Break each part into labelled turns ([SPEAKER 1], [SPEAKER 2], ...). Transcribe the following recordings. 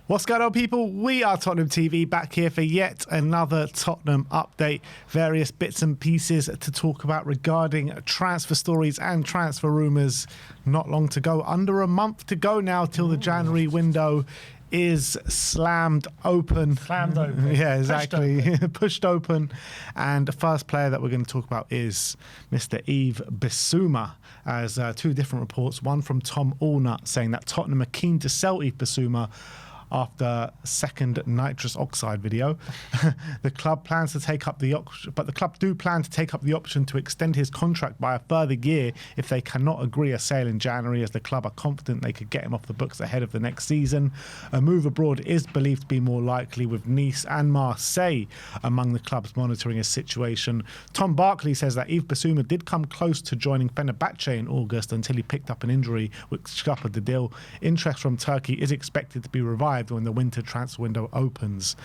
[SPEAKER 1] What's going on, people? We are Tottenham TV, back here for yet another Tottenham update. Various bits and pieces to talk about regarding transfer stories and transfer rumours. Not long to go. Under a month to go now till the January window is slammed open.
[SPEAKER 2] Slammed open.
[SPEAKER 1] Yeah, exactly. Pushed open. And the first player that we're going to talk about is Mr. Yves Bissouma. As two different reports, one from Tom Allnut saying that Tottenham are keen to sell Yves Bissouma after second nitrous oxide video. The club plans to take up the option, but the club do plan to take up the option to extend his contract by a further year if they cannot agree a sale in January, as the club are confident they could get him off the books ahead of the next season. A move abroad is believed to be more likely, with Nice and Marseille among the clubs monitoring his situation. Tom Barkley says that Yves Bissouma did come close to joining Fenerbahce in August until he picked up an injury which scuppered the deal. Interest from Turkey is expected to be revived when the winter transfer window opens.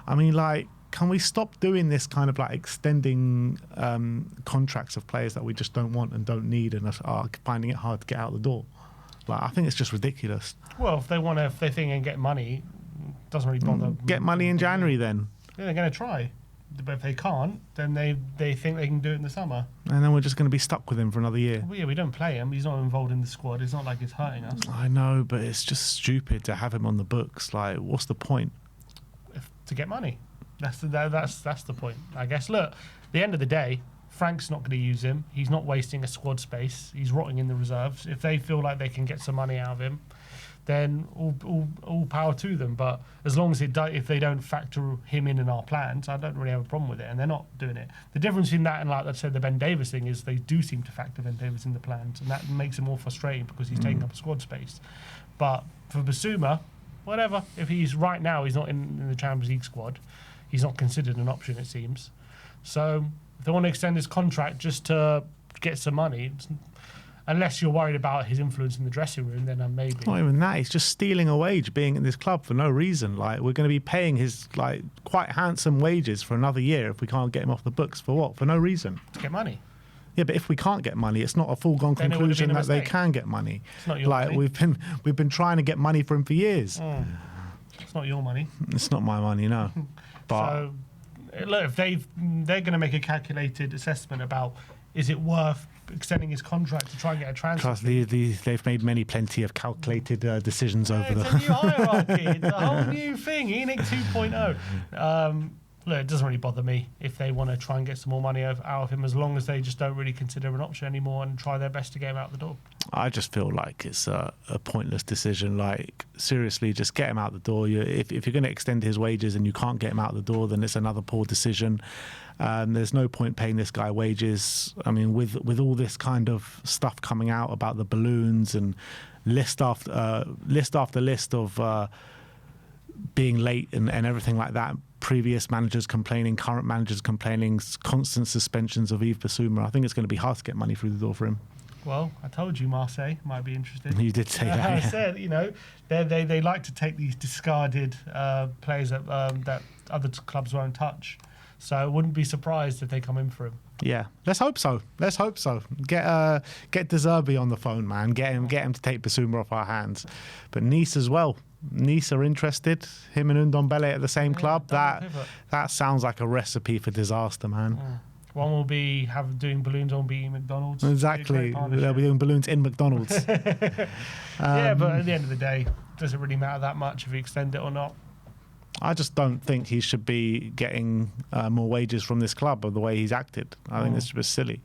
[SPEAKER 1] I mean, like, can we stop doing this kind of like extending contracts of players that we just don't want and don't need and are finding it hard to get out the door? Like, I think it's just ridiculous.
[SPEAKER 2] Well, if they want to, if they think and get money, it doesn't really bother.
[SPEAKER 1] Get money in January then.
[SPEAKER 2] Yeah, they're going to try. But if they can't, then they think they can do it in the summer.
[SPEAKER 1] And then we're just going to be stuck with him for another year.
[SPEAKER 2] Well, yeah, we don't play him. He's not involved in the squad. It's not like it's hurting us.
[SPEAKER 1] I know, but it's just stupid to have him on the books. Like, what's the point?
[SPEAKER 2] To get money. That's the point. I guess, look, at the end of the day, Frank's not going to use him. He's not wasting a squad space. He's rotting in the reserves. If they feel like they can get some money out of him, then all power to them. But as long as if they don't factor him in our plans, I don't really have a problem with it, and they're not doing it. The difference in that and, like I said, the Ben Davies thing is they do seem to factor Ben Davies in the plans, and that makes it more frustrating because he's taking up a squad space. But for Bissouma, whatever. If he's right now, he's not in the Champions League squad. He's not considered an option, it seems. So if they want to extend his contract just to get some money, unless you're worried about his influence in the dressing room, then maybe.
[SPEAKER 1] Not even that. He's just stealing a wage being in this club for no reason. Like, we're going to be paying his like quite handsome wages for another year if we can't get him off the books. For what? For no reason.
[SPEAKER 2] To get money.
[SPEAKER 1] Yeah, but if we can't get money, it's not a foregone conclusion that they can get money.
[SPEAKER 2] It's not your
[SPEAKER 1] like
[SPEAKER 2] money.
[SPEAKER 1] we've been trying to get money for him for years.
[SPEAKER 2] It's not your money.
[SPEAKER 1] It's not my money, no. But
[SPEAKER 2] so, look, if they're going to make a calculated assessment about is it worth extending his contract to try and get a transfer.
[SPEAKER 1] They've made plenty of calculated decisions over
[SPEAKER 2] the. It's a new hierarchy. It's a whole new thing. ENIC 2.0. Look, it doesn't really bother me if they want to try and get some more money out of him, as long as they just don't really consider an option anymore and try their best to get him out the door.
[SPEAKER 1] I just feel like it's a pointless decision. Like, seriously, just get him out the door. If you're going to extend his wages and you can't get him out the door, then it's another poor decision. There's no point paying this guy wages. I mean, with all this kind of stuff coming out about the balloons and list after list of being late and everything like that, previous managers complaining, current managers complaining, constant suspensions of Yves Bissouma, I think it's going to be hard to get money through the door for him.
[SPEAKER 2] Well, I told you Marseille might be interested.
[SPEAKER 1] You did say that.
[SPEAKER 2] I said, they like to take these discarded players that other clubs won't touch. So I wouldn't be surprised if they come in for him.
[SPEAKER 1] Yeah, let's hope so. Get De Zerbi on the phone, man. Get him to take Bissouma off our hands. But Nice as well. Nice are interested. Him and Ndombele at the same club. That sounds like a recipe for disaster, man.
[SPEAKER 2] One will be doing balloons, one will be McDonald's.
[SPEAKER 1] Exactly. They'll be doing balloons in McDonald's.
[SPEAKER 2] Yeah, but at the end of the day, does it really matter that much if you extend it or not?
[SPEAKER 1] I just don't think he should be getting more wages from this club of the way he's acted. I think it's just silly.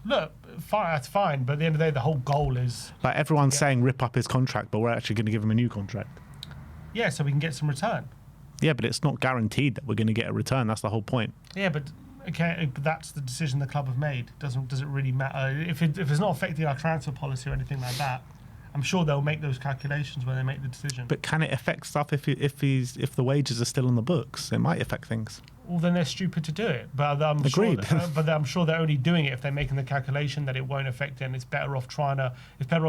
[SPEAKER 2] Look, fine, that's fine, but at the end of the day, the whole goal is...
[SPEAKER 1] Like, everyone's saying rip up his contract, but we're actually going to give him a new contract.
[SPEAKER 2] Yeah, so we can get some return.
[SPEAKER 1] Yeah, but it's not guaranteed that we're going to get a return. That's the whole point.
[SPEAKER 2] Yeah, but that's the decision the club have made. Does it really matter? If it's not affecting our transfer policy or anything like that, I'm sure they'll make those calculations when they make the decision.
[SPEAKER 1] But can it affect stuff if the wages are still on the books? It might affect things.
[SPEAKER 2] Well, then they're stupid to do it. But I'm
[SPEAKER 1] Agreed.
[SPEAKER 2] But I'm sure they're only doing it if they're making the calculation that it won't affect it, and it's better off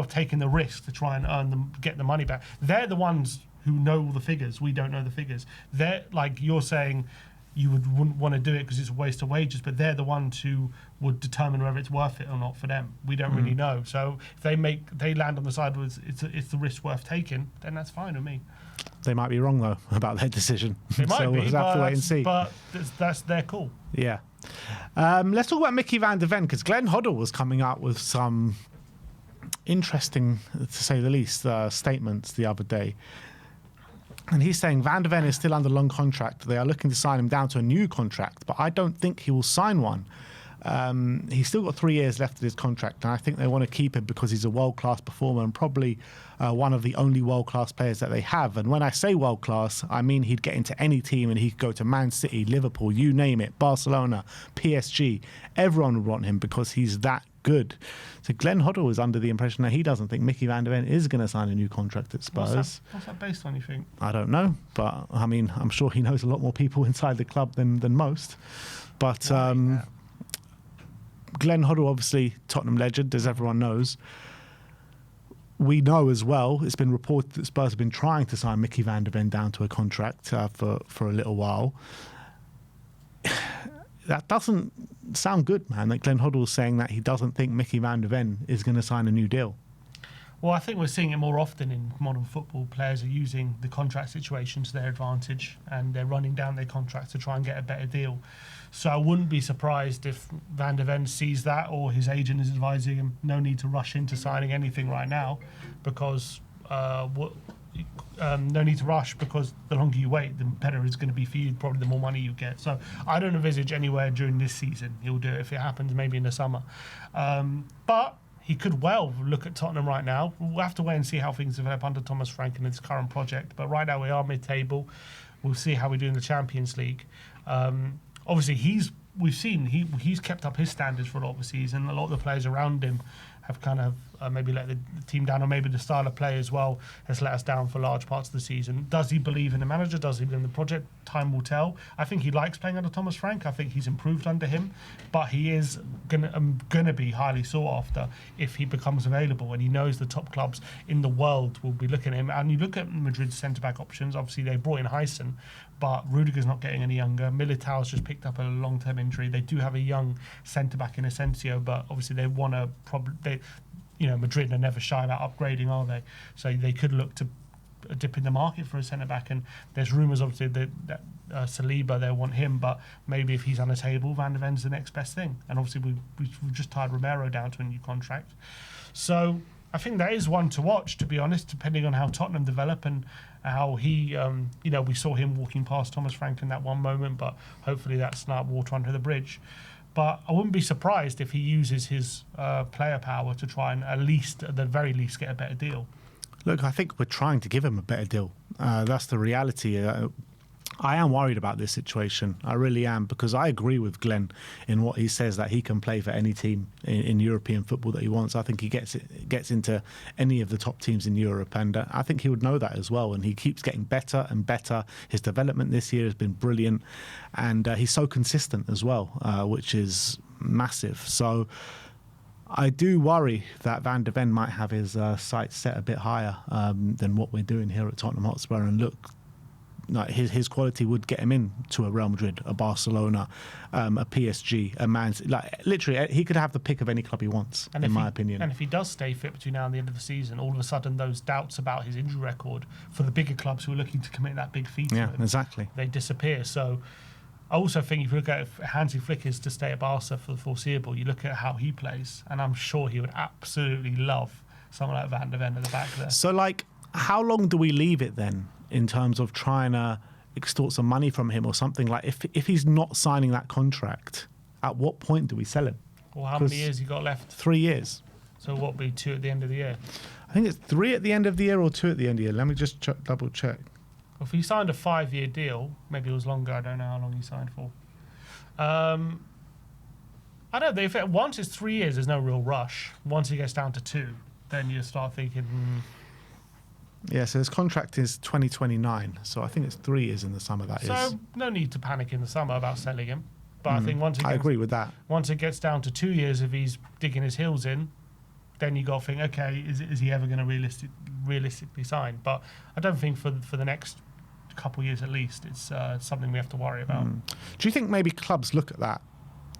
[SPEAKER 2] taking the risk to try and get the money back. They're the ones who know all the figures. We don't know the figures. They're like you're saying, you wouldn't want to do it because it's a waste of wages, but they're the ones who would determine whether it's worth it or not for them. We don't really know. So if they land on the side where it's the risk worth taking, then that's fine with me.
[SPEAKER 1] They might be wrong though about their decision.
[SPEAKER 2] They might
[SPEAKER 1] so
[SPEAKER 2] be,
[SPEAKER 1] we'll have to wait and see.
[SPEAKER 2] But that's their call.
[SPEAKER 1] Yeah. Let's talk about Micky van de Ven, because Glenn Hoddle was coming out with some interesting, to say the least, statements the other day. And he's saying Van de Ven is still under long contract. They are looking to sign him down to a new contract, but I don't think he will sign one. He's still got 3 years left of his contract, and I think they want to keep him because he's a world-class performer and probably one of the only world-class players that they have. And when I say world-class, I mean he'd get into any team and he could go to Man City, Liverpool, you name it, Barcelona, PSG. Everyone would want him because he's that good. So Glenn Hoddle is under the impression that he doesn't think Micky van de Ven is going to sign a new contract at Spurs.
[SPEAKER 2] What's that based on, you think?
[SPEAKER 1] I don't know, but I mean, I'm sure he knows a lot more people inside the club than most. But Glenn Hoddle, obviously Tottenham legend, as everyone knows. We know as well, it's been reported that Spurs have been trying to sign Micky van de Ven down to a contract for a little while. That doesn't sound good, man. That Glenn Hoddle's saying that he doesn't think Micky van de Ven is going to sign a new deal.
[SPEAKER 2] Well, I think we're seeing it more often in modern football. Players are using the contract situation to their advantage and they're running down their contracts to try and get a better deal. So I wouldn't be surprised if Van de Ven sees that, or his agent is advising him no need to rush into signing anything right now because no need to rush, because the longer you wait, the better it's going to be for you, probably the more money you get. So I don't envisage anywhere during this season he'll do it. If it happens, maybe in the summer. But he could well look at Tottenham right now. We'll have to wait and see how things develop under Thomas Frank and his current project. But right now we are mid-table. We'll see how we do in the Champions League. Obviously, he's kept up his standards for a lot of the season. A lot of the players around him have kind of maybe let the team down, or maybe the style of play as well has let us down for large parts of the season. Does he believe in the manager? Does he believe in the project? Time will tell. I think he likes playing under Thomas Frank. I think he's improved under him, but he is gonna be highly sought after if he becomes available, and he knows the top clubs in the world will be looking at him. And you look at Madrid's centre-back options, obviously they brought in Heisen, but Rudiger's not getting any younger. Militao's just picked up a long-term injury. They do have a young centre-back in Asensio, but obviously they want to Madrid are never shy about upgrading, are they? So they could look to dip in the market for a centre-back, and there's rumours obviously that Saliba, they want him, but maybe if he's on the table, Van de Ven's the next best thing. And obviously we've just tied Romero down to a new contract. So I think that is one to watch, to be honest, depending on how Tottenham develop and how he, we saw him walking past Thomas Frank in that one moment, but hopefully that's not water under the bridge. But I wouldn't be surprised if he uses his player power to try and at the very least, get a better deal.
[SPEAKER 1] Look, I think we're trying to give him a better deal. That's the reality. I am worried about this situation. I really am, because I agree with Glenn in what he says, that he can play for any team in European football that he wants. I think he gets into any of the top teams in Europe, and I think he would know that as well. And he keeps getting better and better. His development this year has been brilliant, and he's so consistent as well, which is massive. So I do worry that Van de Ven might have his sights set a bit higher than what we're doing here at Tottenham Hotspur, and look, like his quality would get him in to a Real Madrid, a Barcelona, a PSG, a Man City. Like literally, he could have the pick of any club he wants, in my opinion.
[SPEAKER 2] And if he does stay fit between now and the end of the season, all of a sudden those doubts about his injury record for the bigger clubs who are looking to commit that big fee to him,
[SPEAKER 1] exactly,
[SPEAKER 2] they disappear. So I also think if you look at if Hansi Flick is to stay at Barca for the foreseeable, you look at how he plays, and I'm sure he would absolutely love someone like Van de Ven at the back there.
[SPEAKER 1] So, like, how long do we leave it then in terms of trying to extort some money from him or something? Like, if he's not signing that contract, at what point do we sell him?
[SPEAKER 2] Well, how many years he got left?
[SPEAKER 1] 3 years.
[SPEAKER 2] So what would be 2 at the end of the year?
[SPEAKER 1] I think it's 3 at the end of the year or 2 at the end of the year. Let me just double check.
[SPEAKER 2] If he signed a 5-year deal, maybe it was longer. I don't know how long he signed for. I don't know. If once it's 3 years, there's no real rush. Once he gets down to 2, then you start thinking.
[SPEAKER 1] Yeah, so his contract is 2029. So I think it's 3 years in the summer.
[SPEAKER 2] So no need to panic in the summer about selling him. But I think I agree with that. Once it gets down to 2 years, if he's digging his heels in, then you got to think, okay, is he ever going to realistically sign? But I don't think for the next couple of years at least, it's something we have to worry about.
[SPEAKER 1] Do you think maybe clubs look at that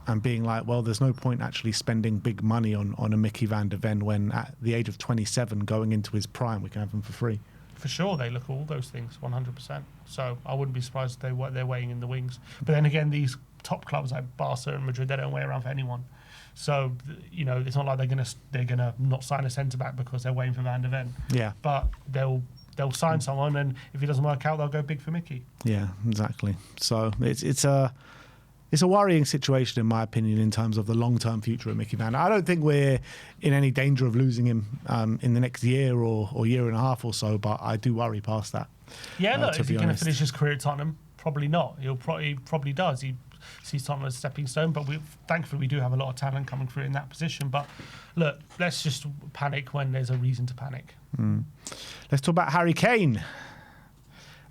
[SPEAKER 1] and being like, well, there's no point actually spending big money on a Micky van de Ven when at the age of 27 going into his prime we can have him for free?
[SPEAKER 2] For sure, they look at all those things 100%. So I wouldn't be surprised if they're weighing in the wings. But then again, these top clubs like Barca and Madrid, they don't weigh around for anyone. So it's not like they're gonna not sign a centre back because they're waiting for Van de Ven.
[SPEAKER 1] Yeah.
[SPEAKER 2] But they'll sign someone, and if he doesn't work out, they'll go big for Micky.
[SPEAKER 1] Yeah, exactly. So it's a worrying situation, in my opinion, in terms of the long-term future of Micky van. I don't think we're in any danger of losing him in the next year or year and a half or so, but I do worry past that.
[SPEAKER 2] Yeah, look, is he going to finish his career at Tottenham? Probably not. He probably does. He sees Tottenham as a stepping stone, but thankfully we do have a lot of talent coming through in that position. But look, let's just panic when there's a reason to panic.
[SPEAKER 1] Let's talk about Harry Kane.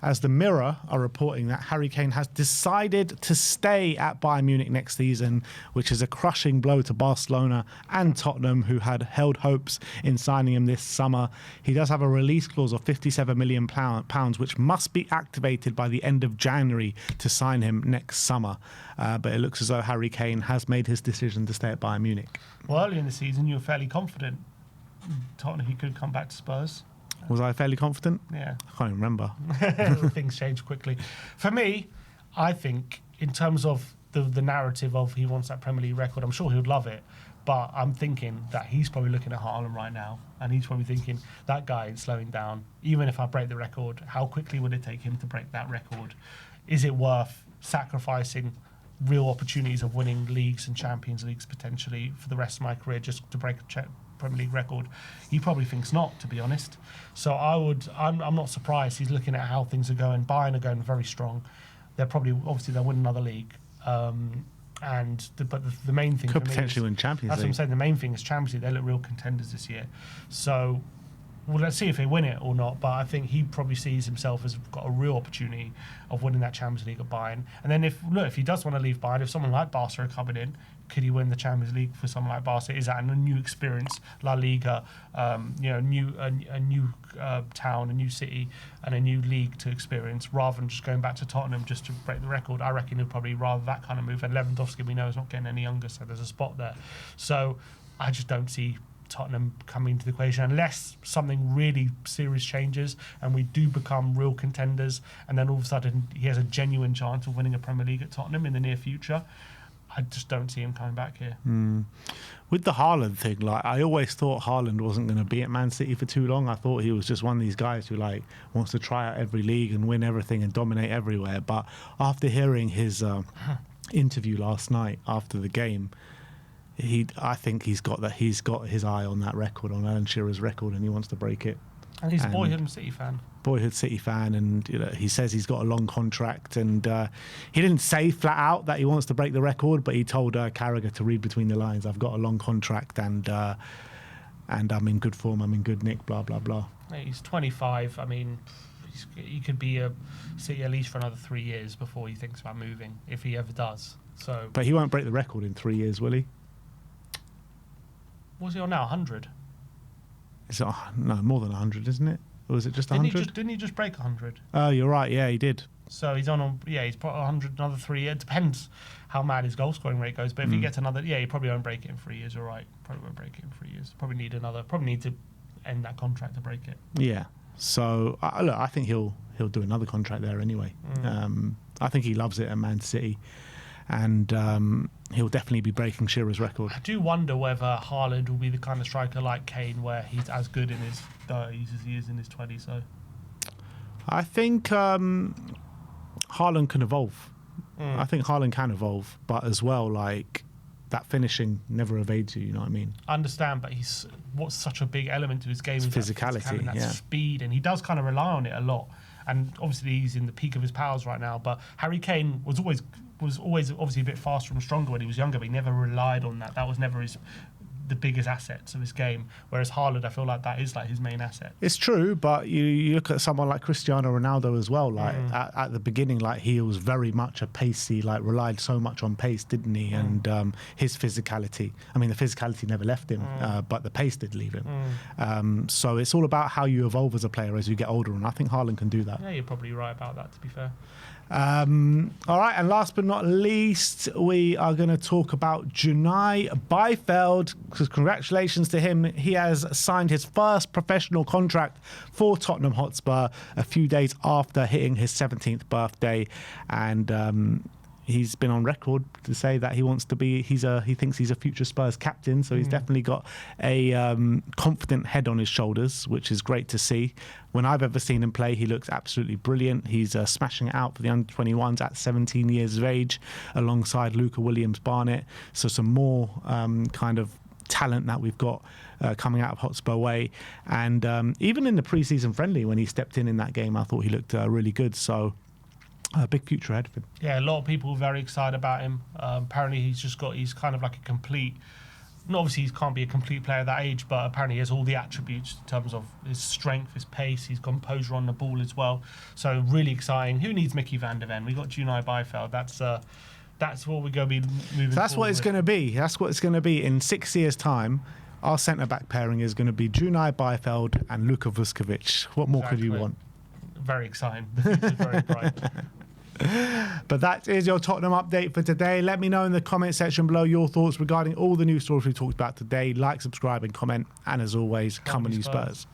[SPEAKER 1] As the Mirror are reporting that Harry Kane has decided to stay at Bayern Munich next season, which is a crushing blow to Barcelona and Tottenham, who had held hopes in signing him this summer. He does have a release clause of £57 million, which must be activated by the end of January to sign him next summer. But it looks as though Harry Kane has made his decision to stay at Bayern Munich.
[SPEAKER 2] Well, early in the season, you were fairly confident Tottenham he could come back to Spurs.
[SPEAKER 1] Was I fairly confident?
[SPEAKER 2] Yeah.
[SPEAKER 1] I can't even remember.
[SPEAKER 2] Things change quickly. For me, I think in terms of the narrative of he wants that Premier League record, I'm sure he would love it. But I'm thinking that he's probably looking at Haaland right now, and he's probably thinking, that guy is slowing down. Even if I break the record, how quickly would it take him to break that record? Is it worth sacrificing real opportunities of winning leagues and Champions Leagues potentially for the rest of my career just to break a Premier League record? He probably thinks not, to be honest. So I'm not surprised. He's looking at how things are going. Bayern are going very strong. Obviously they'll win another league. But the main thing
[SPEAKER 1] could potentially win Champions League.
[SPEAKER 2] That's what I'm saying. The main thing is Champions League. They look real contenders this year. So let's see if they win it or not. But I think he probably sees himself as got a real opportunity of winning that Champions League at Bayern. And then if he does want to leave Bayern, if someone like Barca are coming in, could he win the Champions League for someone like Barca? Is that a new experience, La Liga, a new town, a new city, and a new league to experience, rather than just going back to Tottenham just to break the record? I reckon he'd probably rather that kind of move. And Lewandowski, we know, is not getting any younger, so there's a spot there. So I just don't see Tottenham coming into the equation unless something really serious changes and we do become real contenders, and then all of a sudden he has a genuine chance of winning a Premier League at Tottenham in the near future. I just don't see him coming back here.
[SPEAKER 1] With the Haaland thing, I always thought Haaland wasn't going to be at Man City for too long. I thought he was just one of these guys who wants to try out every league and win everything and dominate everywhere. But after hearing his interview last night after the game, I think he's got his eye on that record, on Alan Shearer's record, and he wants to break it.
[SPEAKER 2] And he's a boyhood City fan.
[SPEAKER 1] And he says he's got a long contract, and he didn't say flat out that he wants to break the record, but he told Carragher to read between the lines. I've got a long contract, and I'm in good form, I'm in good nick, blah blah blah.
[SPEAKER 2] He's 25. I mean, he could be a City at least for another 3 years before he thinks about moving, if he ever does. So,
[SPEAKER 1] but he won't break the record in 3 years, will he?
[SPEAKER 2] What's he on now? 100.
[SPEAKER 1] No, more than 100, isn't it? Or was it just 100?
[SPEAKER 2] Didn't he just break 100?
[SPEAKER 1] Oh, you're right. Yeah, he did.
[SPEAKER 2] So he's he's probably 100 another 3 years. It depends how mad his goal scoring rate goes. But if he gets another, he probably won't break it in 3 years. You're right. Probably won't break it in 3 years. Probably need to end that contract to break it.
[SPEAKER 1] Yeah. So look, I think he'll do another contract there anyway. I think he loves it at Man City, and he'll definitely be breaking Shearer's record.
[SPEAKER 2] I do wonder whether Haaland will be the kind of striker like Kane, where he's as good in his 30s as he is in his 20s. So
[SPEAKER 1] I think Haaland can evolve. I think Haaland can evolve, but as well, that finishing never evades you. You know what I mean?
[SPEAKER 2] I understand, but what's such a big element to his game is
[SPEAKER 1] physicality,
[SPEAKER 2] that speed, and he does kind of rely on it a lot. And obviously he's in the peak of his powers right now. But Harry Kane was always obviously a bit faster and stronger when he was younger, but he never relied on that. That was never his the biggest assets of his game. Whereas Haaland, I feel like that is like his main asset.
[SPEAKER 1] It's true, but you look at someone like Cristiano Ronaldo as well. Like at the beginning, like he was very much a pacey, like relied so much on pace, didn't he? And his physicality. I mean, the physicality never left him, but the pace did leave him. So it's all about how you evolve as a player as you get older, and I think Haaland can do that.
[SPEAKER 2] Yeah, you're probably right about that, to be fair.
[SPEAKER 1] All right, and last but not least, we are going to talk about Junai Byfield, because congratulations to him. He has signed his first professional contract for Tottenham Hotspur a few days after hitting his 17th birthday, and he's been on record to say that he wants to be. He thinks he's a future Spurs captain, so he's definitely got a confident head on his shoulders, which is great to see. When I've ever seen him play, he looks absolutely brilliant. He's smashing it out for the under-21s at 17 years of age, alongside Luca Williams-Barnett. So some more kind of talent that we've got coming out of Hotspur way. And even in the pre-season friendly, when he stepped in that game, I thought he looked really good. So a big future ahead of him.
[SPEAKER 2] Yeah, a lot of people are very excited about him. Apparently he's kind of like a complete, obviously he can't be a complete player at that age, but apparently he has all the attributes in terms of his strength, his pace, his composure on the ball as well. So really exciting. Who needs Micky van der Ven? We got Junai Byfield. That's what we're going to be moving. So
[SPEAKER 1] that's what it's going to be. That's what it's going to be in 6 years' time. Our centre-back pairing is going to be Junai Byfield and Luka Vuskovic. What more could you want?
[SPEAKER 2] Very exciting. The future's very bright.
[SPEAKER 1] But that is your Tottenham update for today. Let me know in the comment section below your thoughts regarding all the news stories we talked about today. Like, subscribe and comment. And as always, come on you Spurs.